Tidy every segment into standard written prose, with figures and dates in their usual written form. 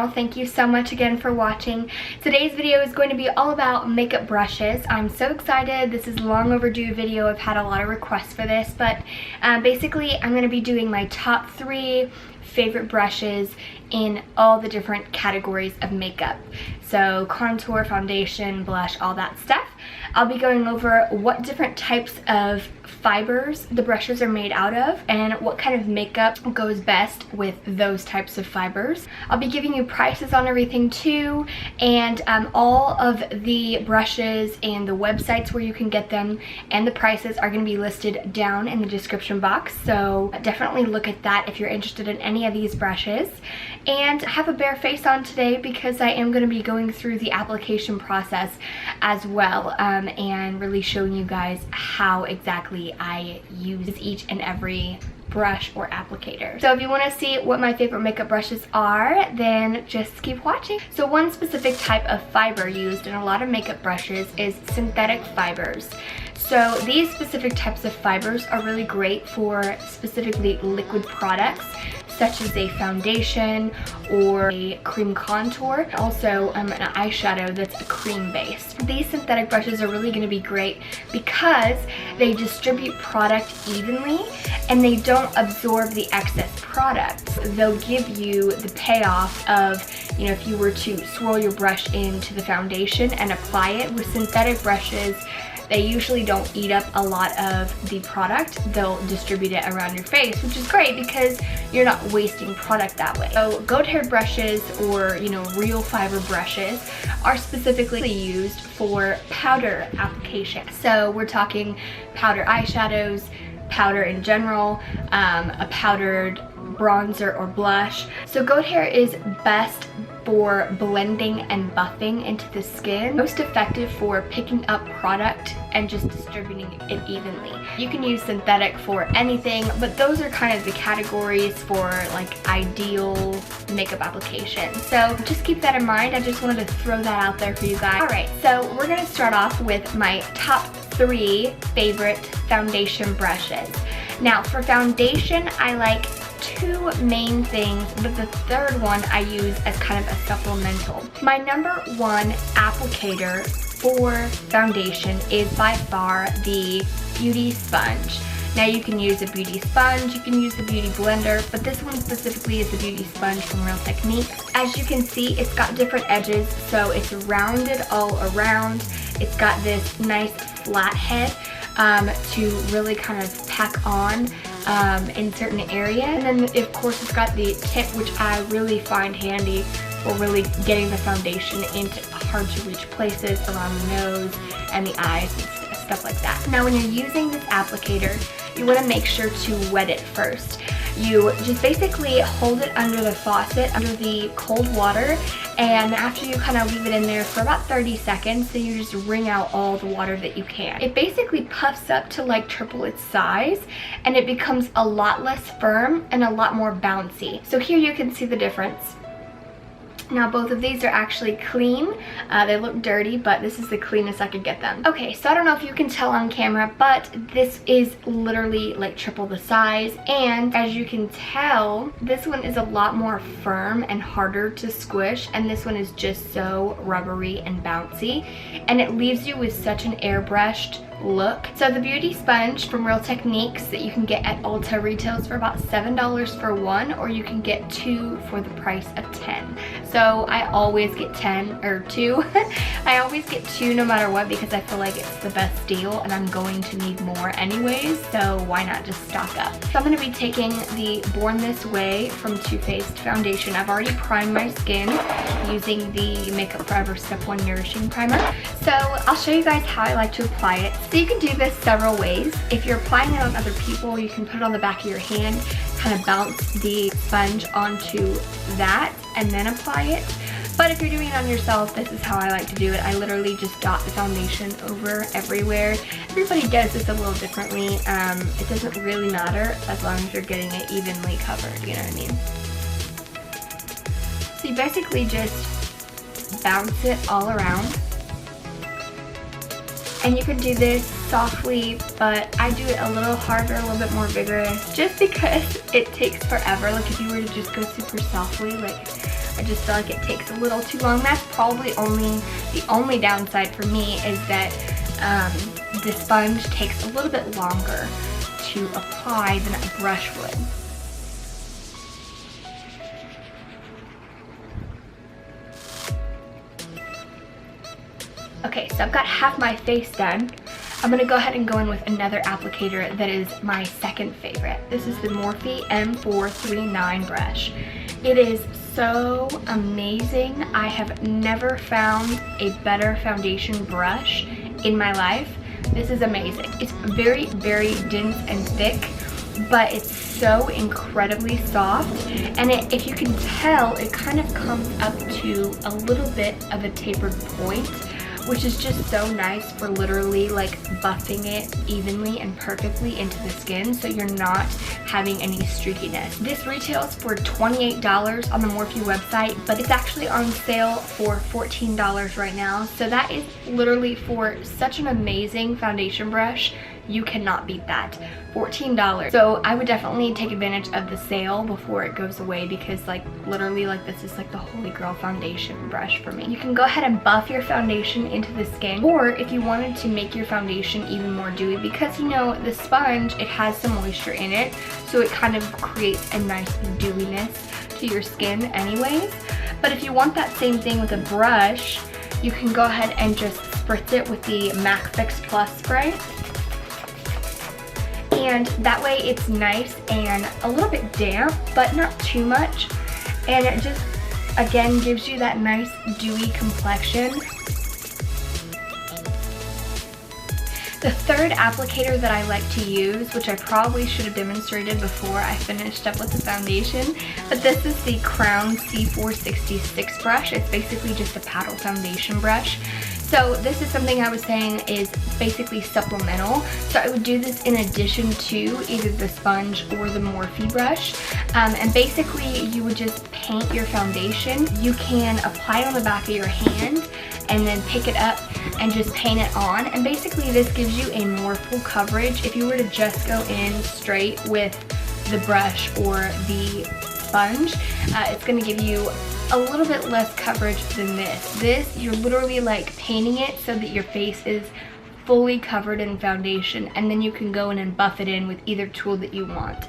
channel. Thank you so much again for watching. Today's video is going to be all about makeup brushes. I'm so excited. This is a long overdue video. I've had a lot of requests for this, but basically I'm going to be doing my top 3 favorite brushes in all the different categories of makeup. So contour, foundation, blush, all that stuff. I'll be going over what different types of fibers the brushes are made out of and what kind of makeup goes best with those types of fibers. I'll be giving you prices on everything too, and all of the brushes and the websites where you can get them and the prices are going to be listed down in the description box, so definitely look at that if you're interested in any of these brushes. And I have a bare face on today because I am going to be going through the application process as well, and really showing you guys how exactly I use each and every brush or applicator. So if you want to see what my favorite makeup brushes are, then just keep watching. So one specific type of fiber used in a lot of makeup brushes is synthetic fibers. So these specific types of fibers are really great for specifically liquid products such as a foundation or a cream contour, also an eyeshadow that's a cream base. These synthetic brushes are really going to be great because they distribute product evenly and they don't absorb the excess product. They'll give you the payoff of, you know, if you were to swirl your brush into the foundation and apply it. With synthetic brushes, they usually don't eat up a lot of the product. They'll distribute it around your face, which is great because you're not wasting product that way. So goat hair brushes, or real fiber brushes, are specifically used for powder application. So we're talking powder eyeshadows, powder in general, a powdered bronzer or blush. So goat hair is best for blending and buffing into the skin, most effective for picking up product and just distributing it evenly. You can use synthetic for anything, but those are kind of the categories for like ideal makeup application. So just keep that in mind. I just wanted to throw that out there for you guys. Alright, so we're gonna start off with my top 3 favorite foundation brushes. Now for foundation, I like 2 main things, but the third one I use as kind of a supplemental. My number 1 applicator for foundation is by far the Beauty Sponge. Now you can use a beauty sponge, you can use the beauty blender, but this one specifically is the beauty sponge from Real Techniques. As you can see, it's got different edges, so it's rounded all around. It's got this nice flat head to really kind of pack on in certain areas. And then of course it's got the tip, which I really find handy for really getting the foundation into hard to reach places around the nose and the eyes and stuff like that. Now when you're using this applicator, you want to make sure to wet it first. You just basically hold it under the faucet, under the cold water, and after you kind of leave it in there for about 30 seconds, then you just wring out all the water that you can. It basically puffs up to like triple its size, and it becomes a lot less firm and a lot more bouncy. So here you can see the difference. Now both of these are actually clean. They look dirty, but this is the cleanest I could get them. Okay, so I don't know if you can tell on camera, but this is literally like triple the size, and as you can tell, this one is a lot more firm and harder to squish, and this one is just so rubbery and bouncy, and it leaves you with such an airbrushed look. So the Beauty Sponge from Real Techniques that you can get at Ulta retails for about $7 for 1, or you can get 2 for the price of 10. So I always get 10 or 2. I always get 2 no matter what because I feel like it's the best deal and I'm going to need more anyways, so why not just stock up. So I'm going to be taking the Born This Way from Too Faced foundation. I've already primed my skin using the Makeup Forever Step 1 Nourishing Primer. So I'll show you guys how I like to apply it. So you can do this several ways. If you're applying it on other people, you can put it on the back of your hand, kind of bounce the sponge onto that and then apply it. But if you're doing it on yourself, this is how I like to do it. I literally just dot the foundation over everywhere. Everybody does this a little differently. It doesn't really matter as long as you're getting it evenly covered, you know what I mean? So you basically just bounce it all around. And you can do this softly, but I do it a little harder, a little bit more vigorous, just because it takes forever. Like if you were to just go super softly, like I just feel like it takes a little too long. That's probably the only downside for me is that the sponge takes a little bit longer to apply than a brush would. Okay, so I've got half my face done. I'm gonna go ahead and go in with another applicator that is my second favorite. This is the Morphe M439 brush. It is so amazing. I have never found a better foundation brush in my life. This is amazing. It's very, very dense and thick, but it's so incredibly soft. And if you can tell, it kind of comes up to a little bit of a tapered point, which is just so nice for literally like buffing it evenly and perfectly into the skin so you're not having any streakiness. This retails for $28 on the Morphe website, but it's actually on sale for $14 right now. So that is literally, for such an amazing foundation brush, you cannot beat that. $14. So I would definitely take advantage of the sale before it goes away, because like literally like this is like the holy grail foundation brush for me. You can go ahead and buff your foundation into the skin, or if you wanted to make your foundation even more dewy, because you know the sponge, it has some moisture in it, so it kind of creates a nice dewiness to your skin anyways. But if you want that same thing with a brush, you can go ahead and just spritz it with the MAC Fix Plus spray. And that way it's nice and a little bit damp, but not too much. And it just, again, gives you that nice dewy complexion. The third applicator that I like to use, which I probably should have demonstrated before I finished up with the foundation, but this is the Crown C466 brush. It's basically just a paddle foundation brush. So this is something I was saying is basically supplemental. So I would do this in addition to either the sponge or the Morphe brush. And basically you would just paint your foundation. You can apply it on the back of your hand and then pick it up and just paint it on. And basically this gives you a more full coverage. If you were to just go in straight with the brush or the sponge, it's gonna give you a little bit less coverage than this. This, you're literally like painting it so that your face is fully covered in foundation, and then you can go in and buff it in with either tool that you want.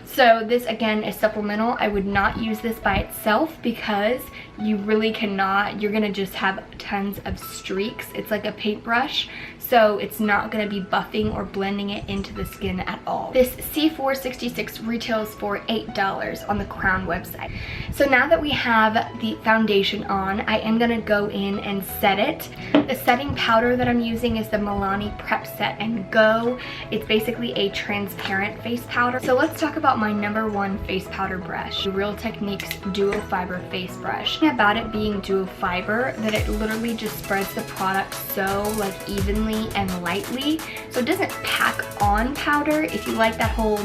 So this again is supplemental. I would not use this by itself because you really cannot, you're gonna just have tons of streaks. It's like a paintbrush, so it's not gonna be buffing or blending it into the skin at all. This C466 retails for $8 on the Crown website. So now that we have the foundation on, I am gonna go in and set it. The setting powder that I'm using is the Milani Prep Set and Go. It's basically a transparent face powder. So let's talk about my #1 face powder brush, the Real Techniques Duo Fiber Face Brush. About it being duo fiber, that it literally just spreads the product so like evenly and lightly, so it doesn't pack on powder. If you like that whole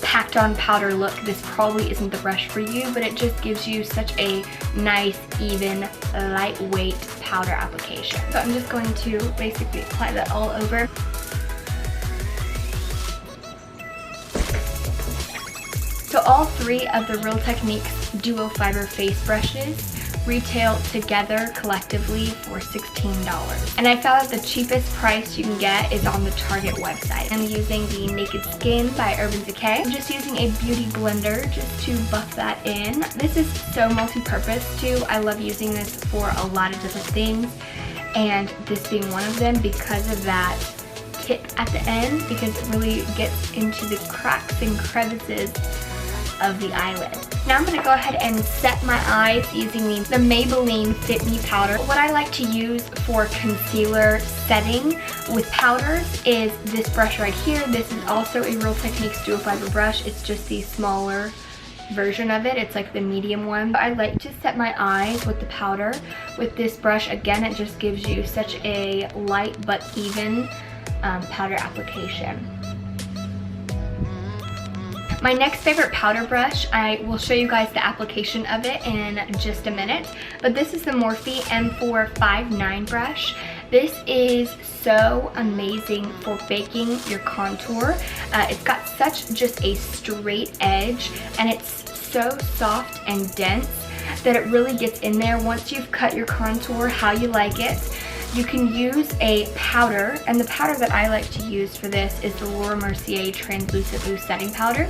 packed on powder look, this probably isn't the brush for you, but it just gives you such a nice, even, lightweight powder application. So I'm just going to basically apply that all over. So all three of the Real Techniques Duo Fiber Face Brushes retail together collectively for $16. And I found that the cheapest price you can get is on the Target website. I'm using the Naked Skin by Urban Decay. I'm just using a beauty blender just to buff that in. This is so multi-purpose too. I love using this for a lot of different things, and this being one of them because of that tip at the end, because it really gets into the cracks and crevices of the eyelid. Now I'm going to go ahead and set my eyes using the Maybelline Fit Me powder. What I like to use for concealer setting with powders is this brush right here. This is also a Real Techniques Duo Fiber brush. It's just the smaller version of it. It's like the medium one. I like to set my eyes with the powder with this brush. Again, it just gives you such a light but even powder application. My next favorite powder brush, I will show you guys the application of it in just a minute, but this is the Morphe M459 brush. This is so amazing for baking your contour. It's got such just a straight edge, and it's so soft and dense that it really gets in there once you've cut your contour how you like it. You can use a powder, and the powder that I like to use for this is the Laura Mercier Translucent Loose Setting Powder.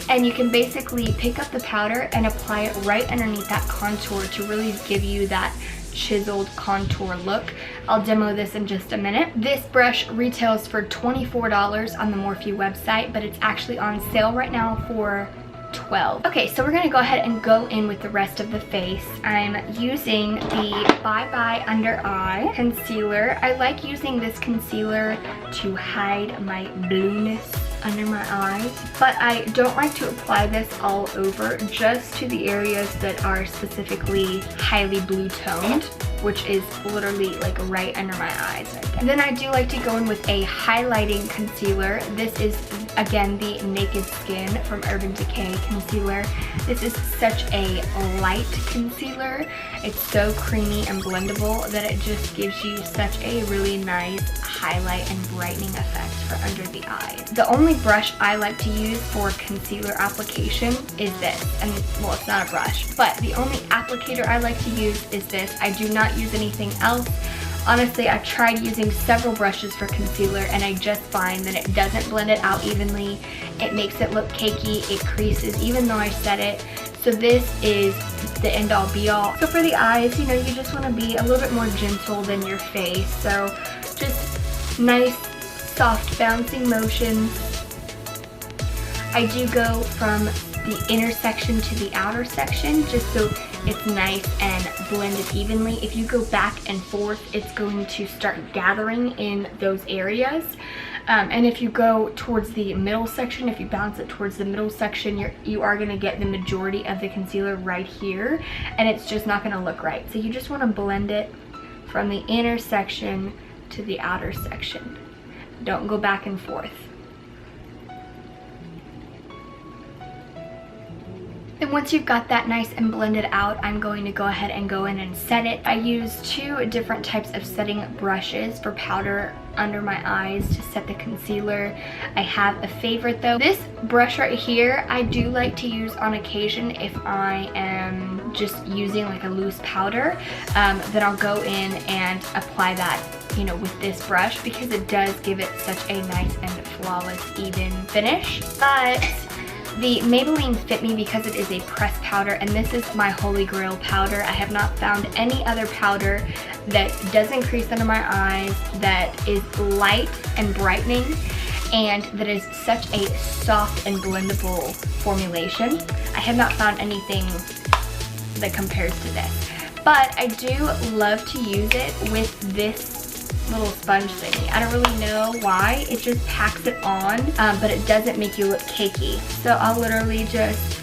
And you can basically pick up the powder and apply it right underneath that contour to really give you that chiseled contour look. I'll demo this in just a minute. This brush retails for $24 on the Morphe website, but it's actually on sale right now for $12. Okay, so we're gonna go ahead and go in with the rest of the face. I'm using the Bye Bye Under Eye concealer. I like using this concealer to hide my blueness under my eyes, but I don't like to apply this all over, just to the areas that are specifically highly blue toned, which is literally like right under my eyes right there. And then I do like to go in with a highlighting concealer. This is again the Naked Skin from Urban Decay concealer. This is such a light concealer. It's so creamy and blendable that it just gives you such a really nice highlight and brightening effect for under the eyes. The only brush I like to use for concealer application is this, and well, it's not a brush, but the only applicator I like to use is this. I do not use anything else. Honestly, I've tried using several brushes for concealer and I just find that it doesn't blend it out evenly. It makes it look cakey, it creases even though I set it. So this is the end all be all. So for the eyes, you know, you just want to be a little bit more gentle than your face. So just nice, soft bouncing motions. I do go from the inner section to the outer section just so it's nice and blended evenly. If you go back and forth, it's going to start gathering in those areas. And if you go towards the middle section, if you bounce it towards the middle section, you are going to get the majority of the concealer right here, and it's just not going to look right. So you just want to blend it from the inner section to the outer section. Don't go back and forth. And once you've got that nice and blended out, I'm going to go ahead and go in and set it. I use two different types of setting brushes for powder under my eyes to set the concealer. I have a favorite though. This brush right here, I do like to use on occasion if I am just using like a loose powder. Then I'll go in and apply that, you know, with this brush because it does give it such a nice and flawless, even finish. But the Maybelline Fit Me, because it is a pressed powder, and this is my holy grail powder. I have not found any other powder that doesn't crease under my eyes, that is light and brightening, and that is such a soft and blendable formulation. I have not found anything that compares to this. But I do love to use it with this little sponge thingy. I don't really know why. It just packs it on, but it doesn't make you look cakey. So I'll literally just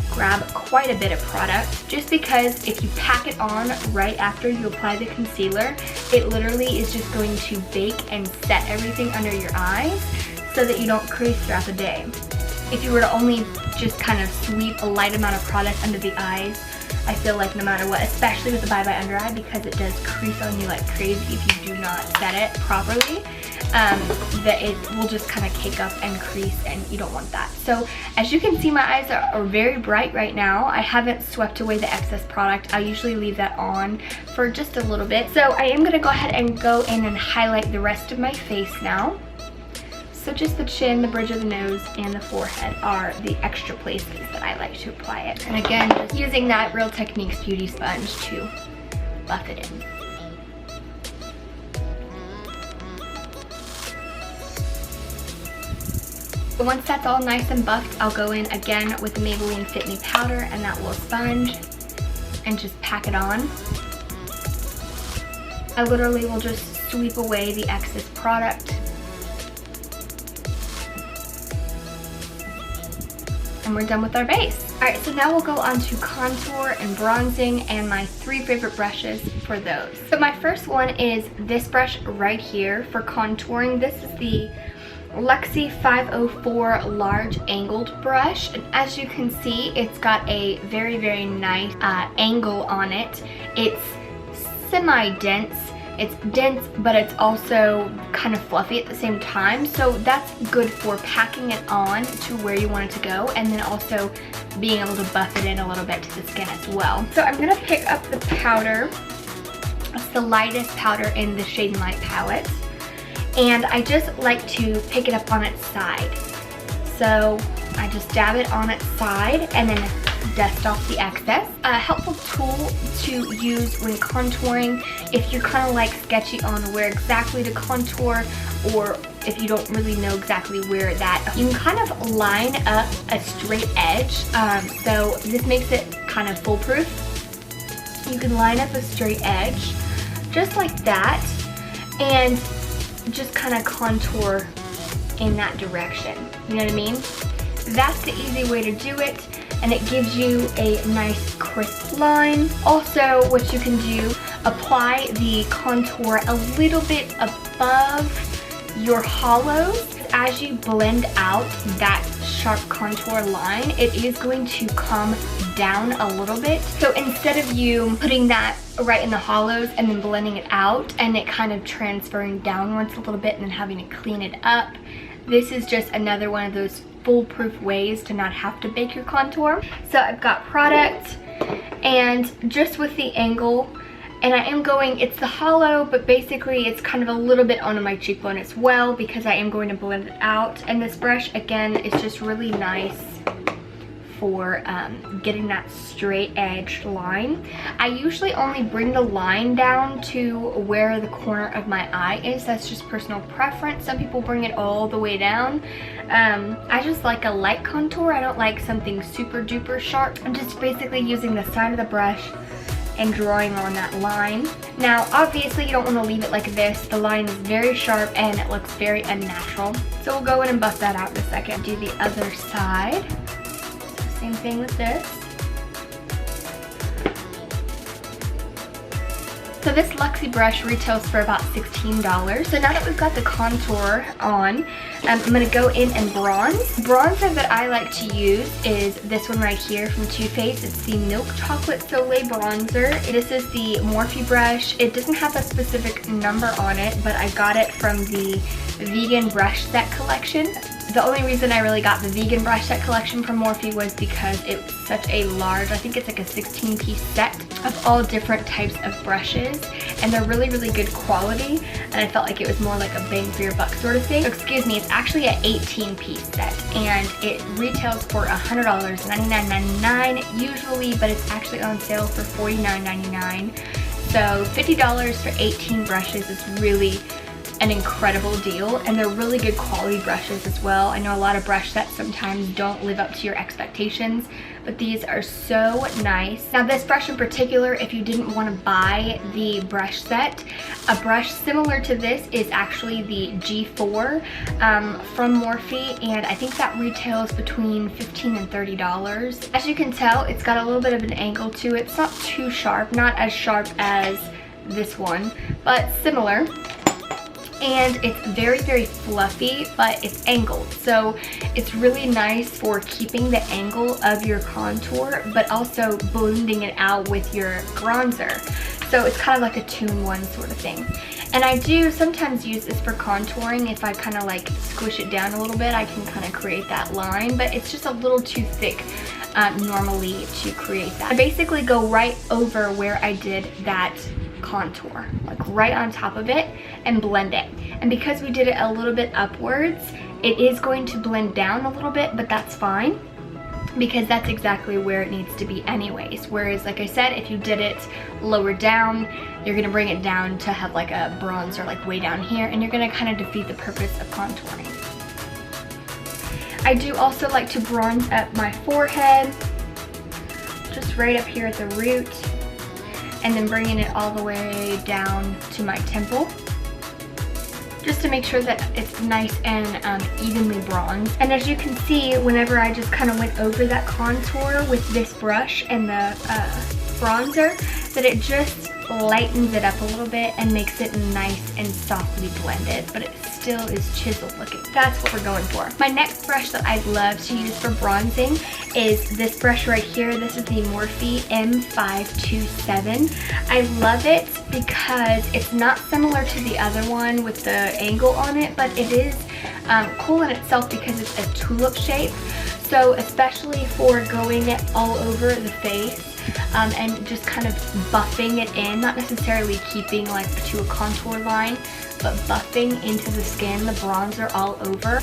grab quite a bit of product, just because if you pack it on right after you apply the concealer, it literally is just going to bake and set everything under your eyes so that you don't crease throughout the day. If you were to only just kind of sweep a light amount of product under the eyes, I feel like no matter what, especially with the Bye Bye Under Eye, because it does crease on you like crazy if you do not set it properly, that it will just kind of cake up and crease, and you don't want that. So as you can see, my eyes are very bright right now. I haven't swept away the excess product. I usually leave that on for just a little bit. So I am going to go ahead and go in and highlight the rest of my face now. So just the chin, the bridge of the nose, and the forehead are the extra places that I like to apply it. And again, just using that Real Techniques Beauty Sponge to buff it in. So once that's all nice and buffed, I'll go in again with the Maybelline Fit Me powder and that little sponge and just pack it on. I literally will just sweep away the excess product. And we're done with our base. Alright, so now we'll go on to contour and bronzing and my three favorite brushes for those. So my first one is this brush right here for contouring. This is the Luxie 504 large angled brush, and as you can see, it's got a very nice angle on it. It's semi-dense, It's dense, but it's also kind of fluffy at the same time. So that's good for packing it on to where you want it to go, and then also being able to buff it in a little bit to the skin as well. So I'm gonna pick up the powder. It's the lightest powder in the Shade and Light palette. And I just like to pick it up on its side. So I just dab it on its side and then dust off the excess. A helpful tool to use when contouring if you're kind of like sketchy on where exactly to contour, or if you don't really know exactly where that, you can kind of line up a straight edge. So this makes it kind of foolproof. You can line up a straight edge just like that and just kind of contour in that direction. You know what I mean? That's the easy way to do it, and it gives you a nice crisp line. Also, what you can do, apply the contour a little bit above your hollows. As you blend out that sharp contour line, it is going to come down a little bit. So instead of you putting that right in the hollows and then blending it out and it kind of transferring downwards a little bit and then having to clean it up, this is just another one of those foolproof ways to not have to bake your contour. So I've got product, and just with the angle, and I am going, it's the hollow, but basically it's kind of a little bit onto my cheekbone as well because I am going to blend it out. And this brush, again, is just really nice for getting that straight edged line. I usually only bring the line down to where the corner of my eye is. That's just personal preference. Some people bring it all the way down. I just like a light contour. I don't like something super duper sharp. I'm just basically using the side of the brush and drawing on that line. Now, obviously you don't want to leave it like this. The line is very sharp and it looks very unnatural. So we'll go in and buff that out in a second. Do the other side. Same thing with this. So this Luxie brush retails for about $16. So now that we've got the contour on, I'm going to go in and bronze. Bronzer that I like to use is this one right here from Too Faced. It's the Milk Chocolate Soleil Bronzer. This is the Morphe brush. It doesn't have a specific number on it, but I got it from the Vegan Brush Set collection. The only reason I really got the Vegan Brush Set collection from Morphe was because it was such a large, I think it's like a 16-piece set of all different types of brushes, and they're really, really good quality, and I felt like it was more like a bang for your buck sort of thing. Excuse me, it's actually an 18-piece set, and it retails for $100, $99.99 usually, but it's actually on sale for $49.99. So $50 for 18 brushes is really an incredible deal, and they're really good quality brushes as well. I know a lot of brush sets sometimes don't live up to your expectations, but these are so nice. Now this brush in particular, if you didn't want to buy the brush set, a brush similar to this is actually the G4 from Morphe, and I think that retails between $15 and $30. As you can tell, it's got a little bit of an angle to it. It's not too sharp, not as sharp as this one, but similar. And it's very, very fluffy, but it's angled. So it's really nice for keeping the angle of your contour, but also blending it out with your bronzer. So it's kind of like a 2-in-1 sort of thing. And I do sometimes use this for contouring. If I kind of like squish it down a little bit, I can kind of create that line, but it's just a little too thick normally to create that. I basically go right over where I did that contour, like right on top of it, and blend it. And because we did it a little bit upwards, it is going to blend down a little bit, but that's fine because that's exactly where it needs to be anyways. Whereas, like I said, if you did it lower down, you're gonna bring it down to have like a bronzer like way down here, and you're gonna kind of defeat the purpose of contouring. I do also like to bronze up my forehead, just right up here at the root, and then bringing it all the way down to my temple, just to make sure that it's nice and evenly bronzed. And as you can see, whenever I just kind of went over that contour with this brush and the bronzer, that it just lightens it up a little bit and makes it nice and softly blended, but it's still is chiseled looking. That's what we're going for. My next brush that I love to use for bronzing is this brush right here. This is the Morphe M527. I love it because it's not similar to the other one with the angle on it, but it is cool in itself because it's a tulip shape. So especially for going all over the face and just kind of buffing it in, not necessarily keeping like to a contour line, but buffing into the skin, the bronzer all over.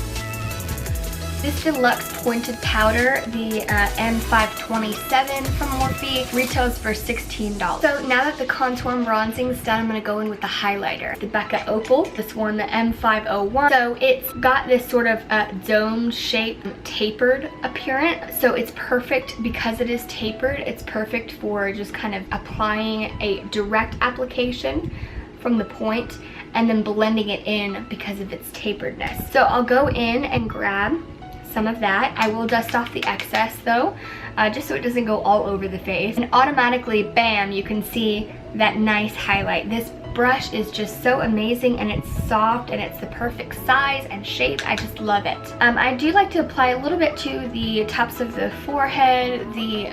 This deluxe pointed powder, the M527 from Morphe, retails for $16. So now that the contour and bronzing is done, I'm going to go in with the highlighter. The Becca Opal, this one, the M501. So it's got this sort of dome shape, tapered appearance. So it's perfect because it is tapered. It's perfect for just kind of applying a direct application from the point and then blending it in because of its taperedness. So I'll go in and grab some of that. I will dust off the excess though, just so it doesn't go all over the face. And automatically, bam, you can see that nice highlight. This brush is just so amazing, and it's soft and it's the perfect size and shape. I just love it. I do like to apply a little bit to the tops of the forehead, the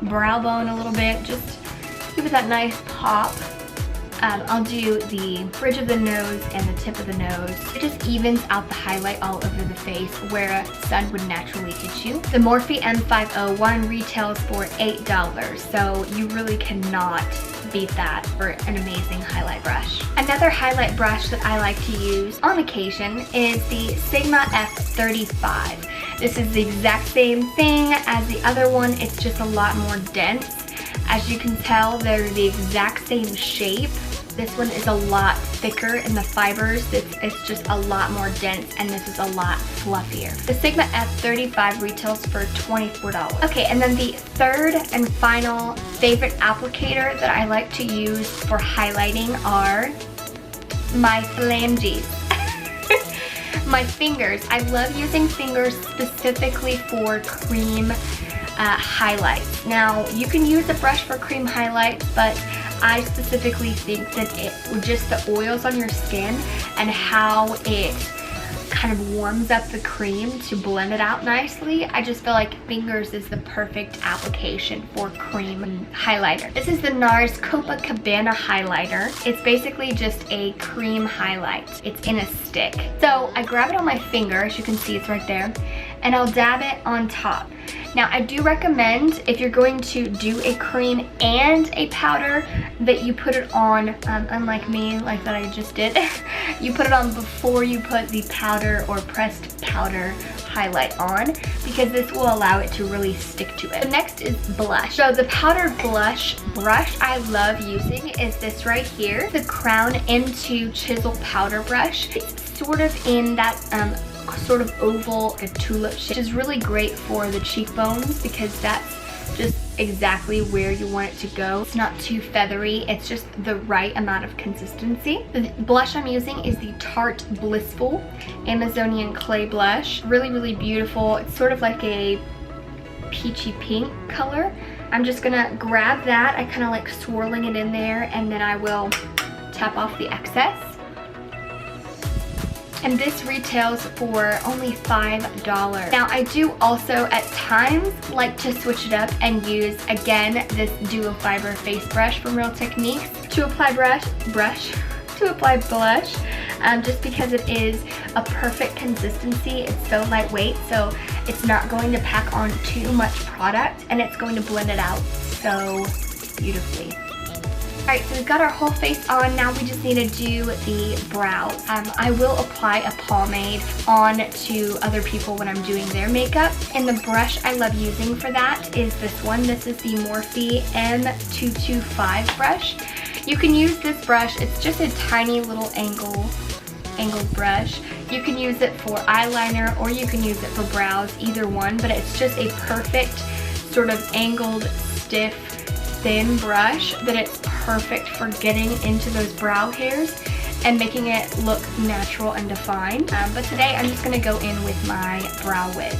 brow bone a little bit, just give it that nice pop. I'll do the bridge of the nose and the tip of the nose. It just evens out the highlight all over the face where sun would naturally hit you. The Morphe M501 retails for $8, so you really cannot beat that for an amazing highlight brush. Another highlight brush that I like to use on occasion is the Sigma F35. This is the exact same thing as the other one, it's just a lot more dense. As you can tell, they're the exact same shape. This one is a lot thicker in the fibers. It's just a lot more dense, and this is a lot fluffier. The Sigma F35 retails for $24. Okay, and then the third and final favorite applicator that I like to use for highlighting are my phalanges. My fingers. I love using fingers specifically for cream highlights. Now, you can use a brush for cream highlights, but I specifically think that just the oils on your skin and how it kind of warms up the cream to blend it out nicely. I just feel like fingers is the perfect application for cream highlighter. This is the NARS Copacabana highlighter. It's basically just a cream highlight. It's in a stick. So I grab it on my finger, as you can see it's right there, and I'll dab it on top. Now, I do recommend, if you're going to do a cream and a powder, that you put it on, unlike me, like that I just did, you put it on before you put the powder or pressed powder highlight on, because this will allow it to really stick to it. So next is blush. So the powdered blush brush I love using is this right here, the Crown M2 Chisel Powder Brush. It's sort of in that sort of oval, a tulip shape, which is really great for the cheekbones because that's just exactly where you want it to go. It's not too feathery, it's just the right amount of consistency. The blush I'm using is the Tarte Blissful Amazonian Clay Blush. Really, really beautiful. It's sort of like a peachy pink color. I'm just gonna grab that. I kind of like swirling it in there, and then I will tap off the excess. And this retails for only $5. Now, I do also at times like to switch it up and use, again, this dual fiber face brush from Real Techniques to apply blush, just because it is a perfect consistency. It's so lightweight, so it's not going to pack on too much product, and it's going to blend it out so beautifully. Alright, so we've got our whole face on. Now we just need to do the brows. I will apply a pomade on to other people when I'm doing their makeup. And the brush I love using for that is this one. This is the Morphe M225 brush. You can use this brush. It's just a tiny little angled brush. You can use it for eyeliner or you can use it for brows, either one. But it's just a perfect sort of angled, stiff, thin brush that it's perfect for getting into those brow hairs and making it look natural and defined. But today I'm just going to go in with my brow wigs.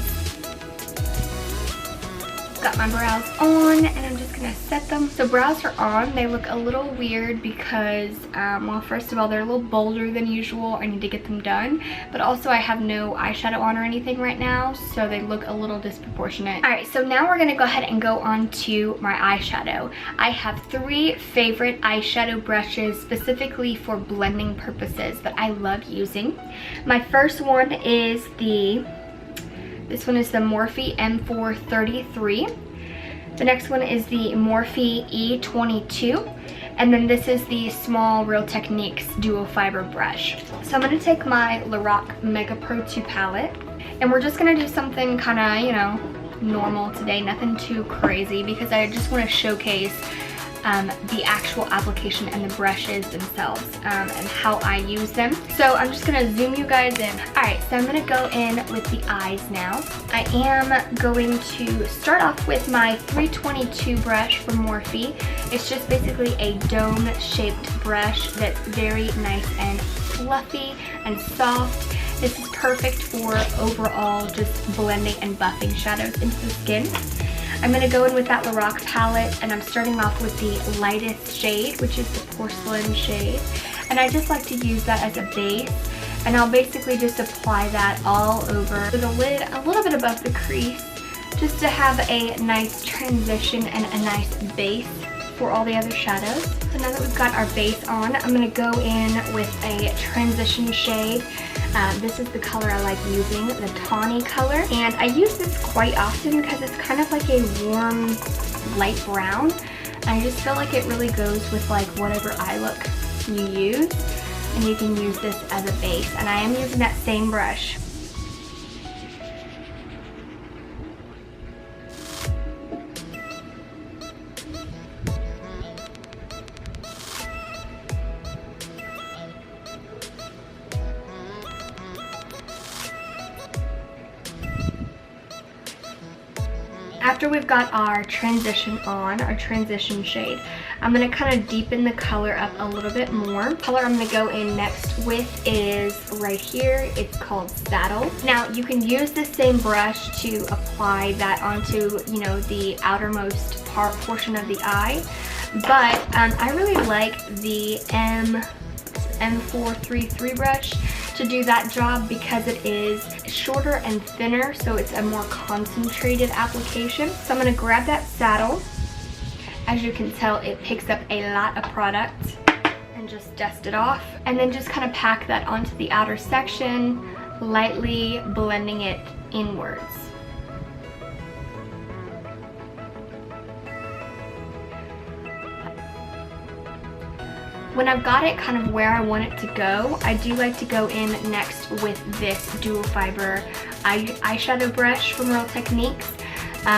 got my brows on and I'm just gonna set them. So brows are on. They look a little weird because, well, first of all, they're a little bolder than usual. I need to get them done. But also I have no eyeshadow on or anything right now, so they look a little disproportionate. All right, so now we're gonna go ahead and go on to my eyeshadow. I have 3 favorite eyeshadow brushes specifically for blending purposes that I love using. My first one is this one is the Morphe M433. The next one is the Morphe E22. And then this is the small Real Techniques Duo Fiber brush. So I'm going to take my Lorac Mega Pro 2 palette. And we're just going to do something kind of, you know, normal today. Nothing too crazy because I just want to showcase the actual application and the brushes themselves and how I use them. So I'm just gonna zoom you guys in. Alright, so I'm gonna go in with the eyes now. I am going to start off with my 322 brush from Morphe. It's just basically a dome shaped brush that's very nice and fluffy and soft. This is perfect for overall just blending and buffing shadows into the skin. I'm going to go in with that Lorac palette, and I'm starting off with the lightest shade, which is the porcelain shade. And I just like to use that as a base, and I'll basically just apply that all over the lid, a little bit above the crease, just to have a nice transition and a nice base for all the other shadows. So now that we've got our base on, I'm going to go in with a transition shade. This is the color I like using, the tawny color. And I use this quite often because it's kind of like a warm, light brown. I just feel like it really goes with like whatever eye look you use. And you can use this as a base. And I am using that same brush. After we've got our transition on, our transition shade, I'm going to kind of deepen the color up a little bit more. The color I'm going to go in next with is right here. It's called Saddle. Now, you can use the same brush to apply that onto, you know, the outermost portion of the eye. But I really like the M433 brush to do that job because it is shorter and thinner, so it's a more concentrated application. So I'm going to grab that saddle. As you can tell, it picks up a lot of product, and just dust it off, and then just kind of pack that onto the outer section, lightly blending it inwards. When I've got it kind of where I want it to go, I do like to go in next with this dual fiber eyeshadow brush from Real Techniques.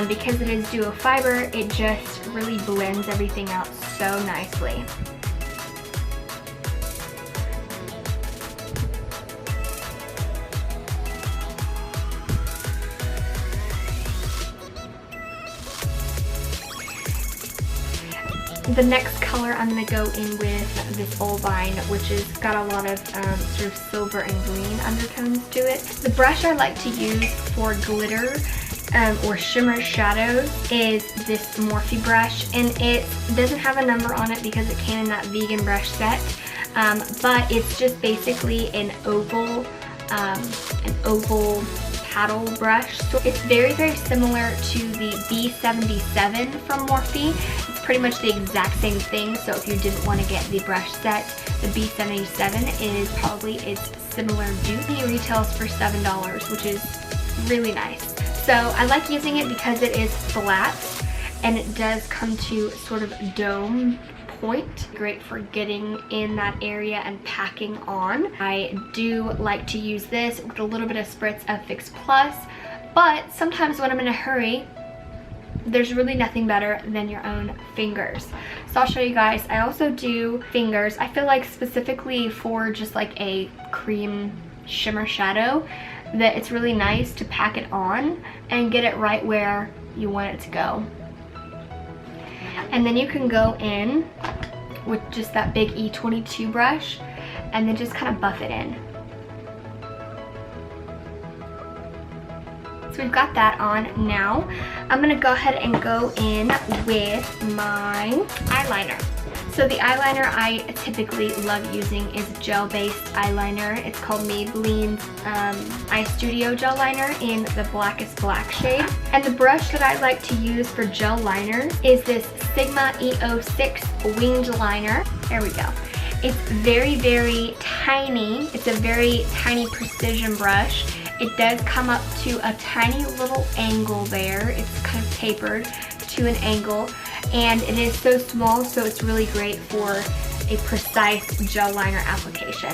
Because it is dual fiber, it just really blends everything out so nicely. The next color I'm going to go in with this Olivine, which has got a lot of sort of silver and green undertones to it. The brush I like to use for glitter or shimmer shadows is this Morphe brush, and it doesn't have a number on it because it came in that vegan brush set, but it's just basically an oval paddle brush. So it's very, very similar to the B77 from Morphe. It's pretty much the exact same thing, so if you didn't want to get the brush set, the B77 is probably its similar dupe. It retails for $7, which is really nice. So I like using it because it is flat and it does come to sort of dome point. Great for getting in that area and packing on. I do like to use this with a little bit of spritz of Fix Plus, but sometimes when I'm in a hurry, there's really nothing better than your own fingers. So I'll show you guys. I also do fingers. I feel like specifically for just like a cream shimmer shadow, that it's really nice to pack it on and get it right where you want it to go. And then you can go in with just that big E22 brush and then just kind of buff it in. So we've got that on. Now I'm gonna go ahead and go in with my eyeliner. So the eyeliner I typically love using is gel-based eyeliner. It's called Maybelline's Eye Studio Gel Liner in the Blackest Black shade. And the brush that I like to use for gel liners is this Sigma E06 winged liner. There we go. It's very, very tiny. It's a very tiny precision brush. It does come up to a tiny little angle there. It's kind of tapered to an angle, and it is so small, so it's really great for a precise gel liner application.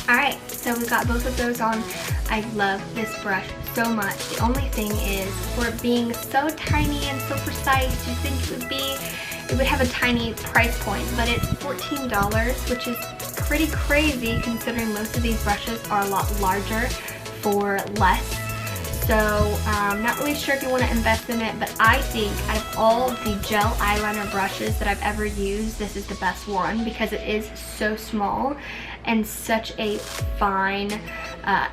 Alright, so we've got both of those on. I love this brush so much. The only thing is, for it being so tiny and so precise, you think it would have a tiny price point, but it's $14, which is pretty crazy considering most of these brushes are a lot larger for less. So I'm not really sure if you want to invest in it, but I think out of all the gel eyeliner brushes that I've ever used, this is the best one because it is so small and such a fine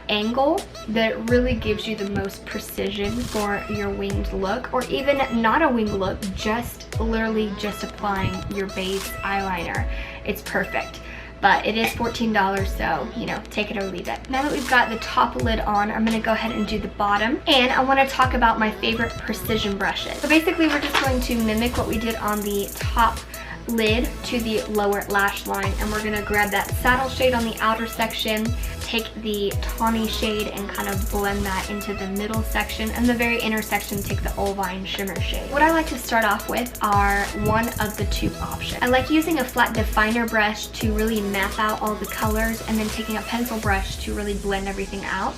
angle that it really gives you the most precision for your winged look, or even not a winged look, just literally just applying your base eyeliner. It's perfect. But it is $14, so, you know, take it or leave it. Now that we've got the top lid on, I'm gonna go ahead and do the bottom. And I wanna talk about my favorite precision brushes. So basically, we're just going to mimic what we did on the top lid to the lower lash line. And we're gonna grab that saddle shade on the outer section, take the tawny shade and kind of blend that into the middle section, and the very inner section, take the Olivine shimmer shade. What I like to start off with are one of the two options. I like using a flat definer brush to really map out all the colors, and then taking a pencil brush to really blend everything out.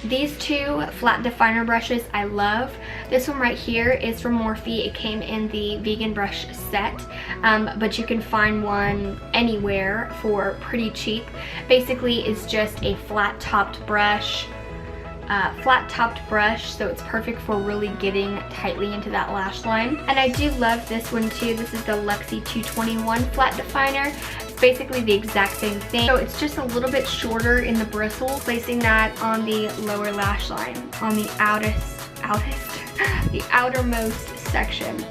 These two flat definer brushes I love. This one right here is from Morphe. It came in the vegan brush set, but you can find one anywhere for pretty cheap. Basically, it's just a flat topped brush, so it's perfect for really getting tightly into that lash line. And I do love this one too. This is the Luxie 221 flat definer. It's basically the exact same thing. So it's just a little bit shorter in the bristle, placing that on the lower lash line, on the the outermost section.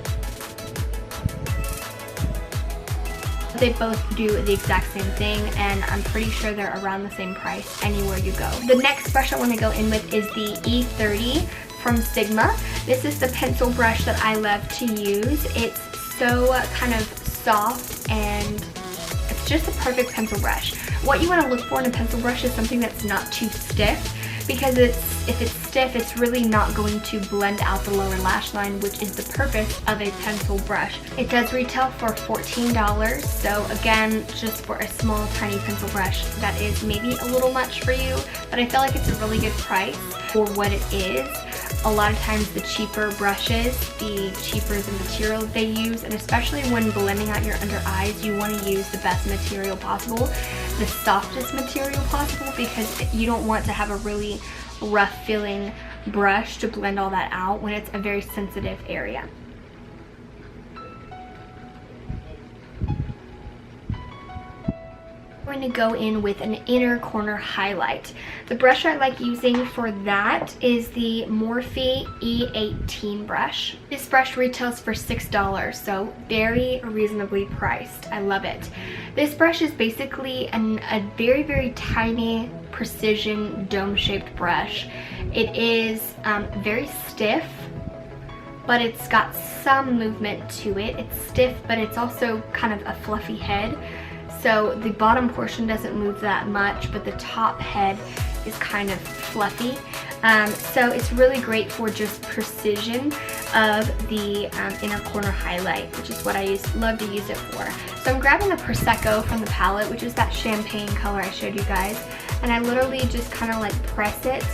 They both do the exact same thing, and I'm pretty sure they're around the same price anywhere you go. The next brush I want to go in with is the E30 from Sigma. This is the pencil brush that I love to use. It's so kind of soft, and it's just a perfect pencil brush. What you want to look for in a pencil brush is something that's not too stiff, because if it's stiff, it's really not going to blend out the lower lash line, which is the purpose of a pencil brush. It does retail for $14, so again, just for a small, tiny pencil brush, that is maybe a little much for you, but I feel like it's a really good price for what it is. A lot of times the cheaper brushes, the cheaper the material they use, and especially when blending out your under eyes, you want to use the best material possible, the softest material possible, because you don't want to have a really rough feeling brush to blend all that out when it's a very sensitive area. I'm going to go in with an inner corner highlight. The brush I like using for that is the Morphe E18 brush. This brush retails for $6, so very reasonably priced. I love it. This brush is basically a very, very tiny precision dome-shaped brush. It is very stiff, but it's got some movement to it. It's stiff, but it's also kind of a fluffy head. So the bottom portion doesn't move that much, but the top head is kind of fluffy. So it's really great for just precision of the inner corner highlight, which is what I love to use it for. So I'm grabbing the Prosecco from the palette, which is that champagne color I showed you guys, and I literally just kind of like press it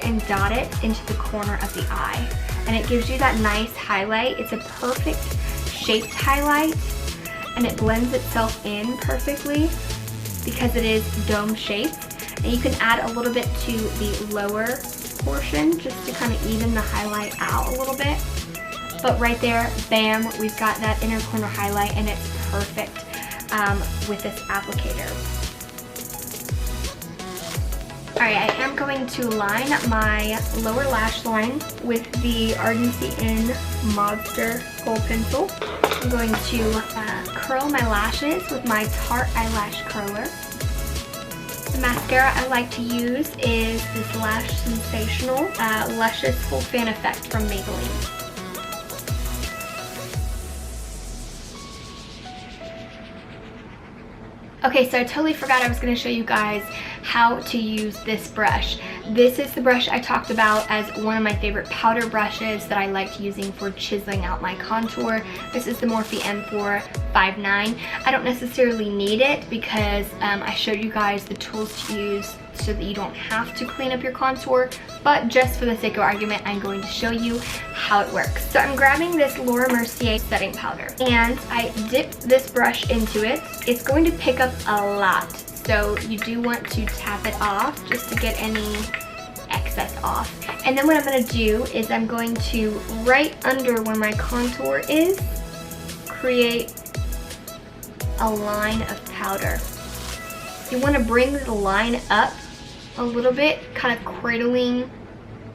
and dot it into the corner of the eye. And it gives you that nice highlight. It's a perfect shaped highlight, and it blends itself in perfectly because it is dome shaped. And you can add a little bit to the lower portion just to kind of even the highlight out a little bit. But right there, bam, we've got that inner corner highlight, and it's perfect. with this applicator. Alright, I am going to line my lower lash line with the Ardency In Monster Gold Pencil. I'm going to curl my lashes with my Tarte Eyelash Curler. The mascara I like to use is this Lash Sensational Luscious Full Fan Effect from Maybelline. Okay, so I totally forgot I was going to show you guys how to use this brush. This is the brush I talked about as one of my favorite powder brushes that I liked using for chiseling out my contour. This is the Morphe M459. I don't necessarily need it because I showed you guys the tools to use so that you don't have to clean up your contour, but just for the sake of argument, I'm going to show you how it works. So I'm grabbing this Laura Mercier setting powder and I dip this brush into it. It's going to pick up a lot, so you do want to tap it off just to get any excess off. And then what I'm going to do is I'm going to, right under where my contour is, create a line of powder. You want to bring the line up a little bit, kind of cradling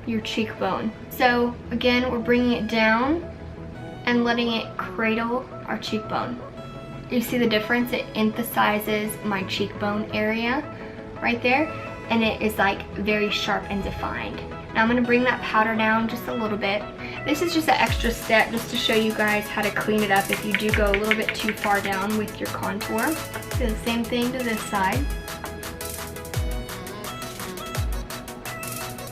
your cheekbone. So again, we're bringing it down and letting it cradle our cheekbone. You see the difference? It emphasizes my cheekbone area right there, and it is like very sharp and defined. Now I'm going to bring that powder down just a little bit. This is just an extra step just to show you guys how to clean it up if you do go a little bit too far down with your contour. Do the same thing to this side.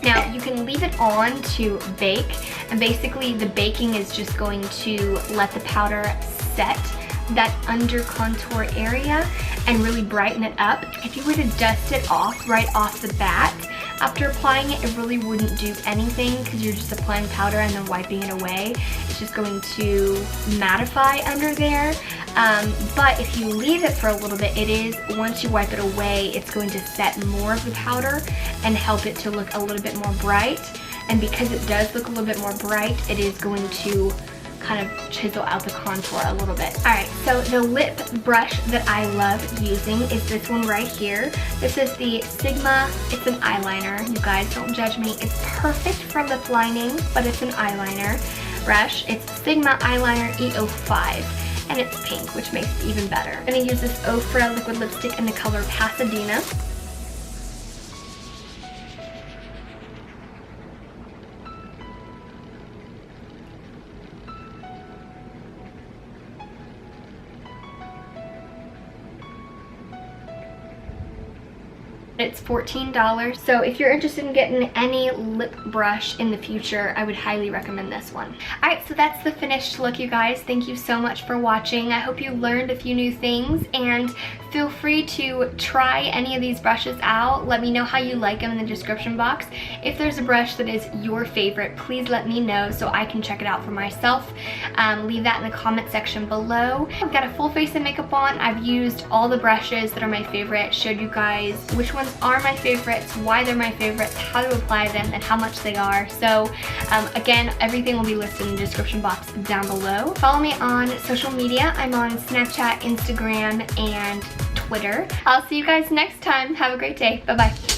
Now you can leave it on to bake, and basically the baking is just going to let the powder set that under contour area and really brighten it up. If you were to dust it off right off the bat after applying it, it really wouldn't do anything because you're just applying powder and then wiping it away. It's just going to mattify under there. But if you leave it for a little bit, it is, once you wipe it away, it's going to set more of the powder and help it to look a little bit more bright. And because it does look a little bit more bright, it is going to kind of chisel out the contour a little bit. Alright, so the lip brush that I love using is this one right here. This is the Sigma, it's an eyeliner. You guys, don't judge me. It's perfect for lip lining, but it's an eyeliner brush. It's Sigma Eyeliner E05, and it's pink, which makes it even better. I'm going to use this Ofra liquid lipstick in the color Pasadena. It's $14, so if you're interested in getting any lip brush in the future, I would highly recommend this one. Alright, so that's the finished look, you guys. Thank you so much for watching. I hope you learned a few new things, and feel free to try any of these brushes out. Let me know how you like them in the description box. If there's a brush that is your favorite, please let me know so I can check it out for myself. Leave that in the comment section below. I've got a full face of makeup on. I've used all the brushes that are my favorite, showed you guys which ones are my favorites, why they're my favorites, how to apply them, and how much they are. So again, everything will be listed in the description box down below. Follow me on social media. I'm on Snapchat, Instagram, and Twitter. I'll see you guys next time. Have a great day. Bye-bye.